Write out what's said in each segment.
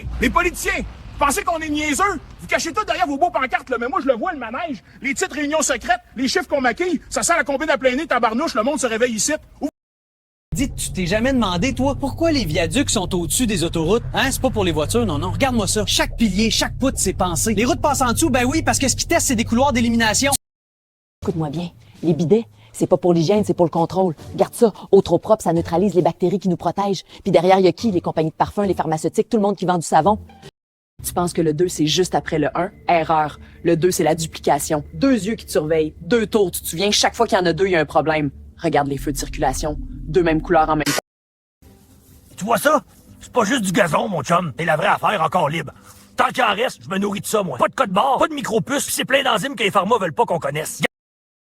Hey, les politiciens, vous pensez qu'on est niaiseux? Vous cachez tout derrière vos beaux pancartes, là, mais moi, je le vois, le manège. Les petites réunions secrètes, les chiffres qu'on maquille, ça sert à combien à plein nez, tabarnouche, le monde se réveille ici. Dis, tu t'es jamais demandé, toi, pourquoi les viaducs sont au-dessus des autoroutes? Hein, c'est pas pour les voitures, non, non. Regarde-moi ça. Chaque pilier, chaque poutre, c'est pensé. Les routes passent en dessous, ben oui, parce que ce qu'ils testent, c'est des couloirs d'élimination. Écoute-moi bien, les bidets, c'est pas pour l'hygiène, c'est pour le contrôle. Regarde ça, eau trop propre, ça neutralise les bactéries qui nous protègent. Puis derrière, il y a qui? Les compagnies de parfums, les pharmaceutiques, tout le monde qui vend du savon. Tu penses que le 2, c'est juste après le 1? Erreur. Le 2, c'est la duplication. 2 yeux qui te surveillent. 2 tours, tu te souviens, chaque fois qu'il y en a 2, il y a un problème. Regarde les feux de circulation. 2 mêmes couleurs en même temps. Tu vois ça? C'est pas juste du gazon, mon chum. C'est la vraie affaire encore libre. Tant qu'il en reste, je me nourris de ça, moi. Pas de code barre, pas de micro-puces, pis c'est plein d'enzymes que les pharma veulent pas qu'on connaisse.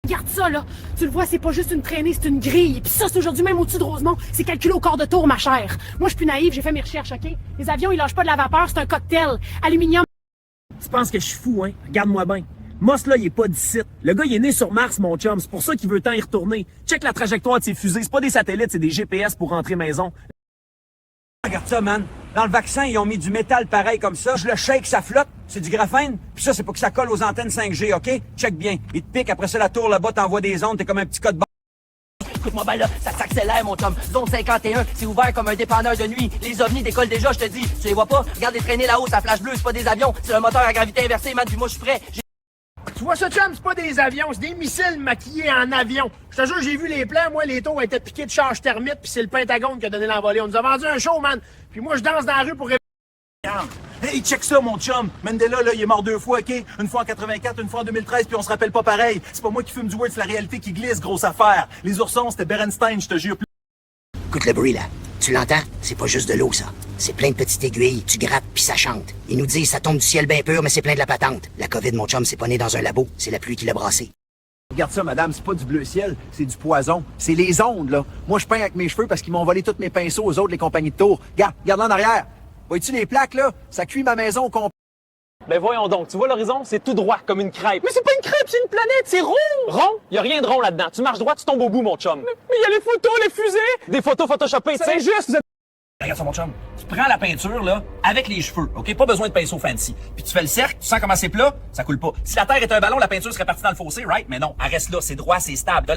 Regarde ça, là. Tu le vois, c'est pas juste une traînée, c'est une grille. Puis ça, c'est aujourd'hui même au-dessus de Rosemont. C'est calculé au quart de tour, ma chère. Moi, je suis plus naïve, j'ai fait mes recherches, OK? Les avions, ils lâchent pas de la vapeur, c'est un cocktail. Aluminium. Tu penses que je suis fou, hein? Regarde-moi bien. Moss, là, il est pas d'ici. Le gars, il est né sur Mars, mon chum. C'est pour ça qu'il veut tant y retourner. Check la trajectoire de ses fusées. C'est pas des satellites, c'est des GPS pour rentrer maison. Regarde ça, man. Dans le vaccin, ils ont mis du métal pareil comme ça. Je le shake, ça flotte. C'est du graphène. Puis ça, c'est pour que ça colle aux antennes 5G, OK? Check bien. Il te pique, après ça, la tour là-bas t'envoie des ondes. T'es comme un petit code barre. Écoute-moi bien là, ça s'accélère mon chum. Zone 51, c'est ouvert comme un dépanneur de nuit. Les ovnis décollent déjà, je te dis. Tu les vois pas? Regarde les traînées là-haut, ça flash bleu, c'est pas des avions. C'est un moteur à gravité inversée, man, puis moi je suis prêt. Tu vois ça, chum, c'est pas des avions, c'est des missiles maquillés en avion. Je te jure, j'ai vu les plans, moi, les taux étaient piqués de charge thermite, puis c'est le Pentagone qui a donné l'envolée. On nous a vendu un show, man. Puis moi, je danse dans la rue pour... Hey, check ça, mon chum. Mandela, là, il est mort 2 fois, OK? Une fois en 84, une fois en 2013, puis on se rappelle pas pareil. C'est pas moi qui fume du weed, c'est la réalité qui glisse, grosse affaire. Les oursons, c'était Berenstein, je te jure. Écoute le bruit, là. Tu l'entends? C'est pas juste de l'eau, ça. C'est plein de petites aiguilles, tu grattes, puis ça chante. Ils nous disent ça tombe du ciel bien pur, mais c'est plein de la patente. La COVID, mon chum, c'est pas né dans un labo, c'est la pluie qui l'a brassé. Regarde ça, madame, c'est pas du bleu ciel, c'est du poison. C'est les ondes, là. Moi, je peins avec mes cheveux parce qu'ils m'ont volé tous mes pinceaux aux autres, les compagnies de tours. Regarde là en arrière. Vois-tu les plaques, là? Ça cuit ma maison au complet. Ben voyons donc, tu vois l'horizon, c'est tout droit, comme une crêpe. Mais c'est pas une crêpe, c'est une planète, c'est rond! Rond? Y a rien de rond là-dedans. Tu marches droit, tu tombes au bout, mon chum. Mais y a les photos, les fusées! Des photos photoshopées, c'est juste! Regarde ça, mon chum. Tu prends la peinture, là, avec les cheveux, OK? Pas besoin de pinceau fancy. Puis tu fais le cercle, tu sens comment c'est plat, ça coule pas. Si la Terre est un ballon, la peinture serait partie dans le fossé, right? Mais non, elle reste là, c'est droit, c'est stable.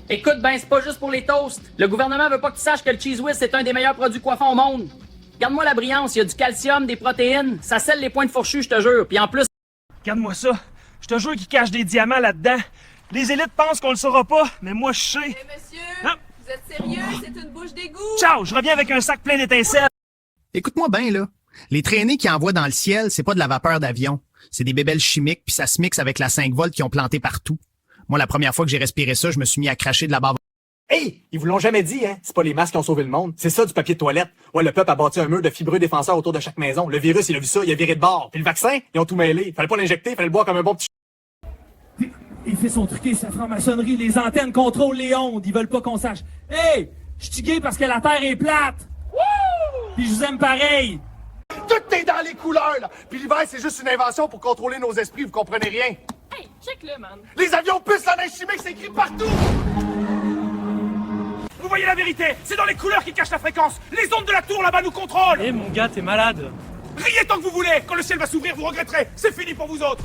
Écoute, ben c'est pas juste pour les toasts. Le gouvernement veut pas que tu saches que le Cheese Whiz, c'est un des meilleurs produits coiffants au monde. Regarde-moi la brillance, il y a du calcium, des protéines, ça scelle les pointes fourchues, je te jure. Puis en plus... Regarde-moi ça. Je te jure qu'ils cachent des diamants là-dedans. Les élites pensent qu'on le saura pas, mais moi, je sais. Hey, monsieur, Hein? vous êtes sérieux? C'est une bouche d'égout! Ciao, je reviens avec un sac plein d'étincelles. Écoute-moi bien, là. Les traînées qu'ils envoient dans le ciel, c'est pas de la vapeur d'avion. C'est des bébelles chimiques, puis ça se mixe avec la 5 volts qu'ils ont planté partout. Moi, la première fois que j'ai respiré ça, je me suis mis à cracher de la bave. Hey! Ils vous l'ont jamais dit, hein? C'est pas les masques qui ont sauvé le monde. C'est ça, du papier de toilette. Ouais, le peuple a bâti un mur de fibreux défenseurs autour de chaque maison. Le virus, il a vu ça, il a viré de bord. Puis le vaccin, ils ont tout mêlé. Fallait pas l'injecter, fallait le boire comme un bon petit... Il fait son truqué, sa franc-maçonnerie, les antennes contrôlent les ondes, ils veulent pas qu'on sache. Hey! Je suis gay parce que la Terre est plate! Wouh! Puis je vous aime pareil! Tout est dans les couleurs, là. Puis l'hiver, c'est juste une invention pour contrôler nos esprits, vous comprenez rien. Hey, check-le, man. Les avions puissent la neige chimique, c'est écrit partout! Vous voyez la vérité, c'est dans les couleurs qui cachent la fréquence. Les ondes de la tour là-bas nous contrôlent. Eh mon gars, t'es malade. Riez tant que vous voulez. Quand le ciel va s'ouvrir, vous regretterez. C'est fini pour vous autres.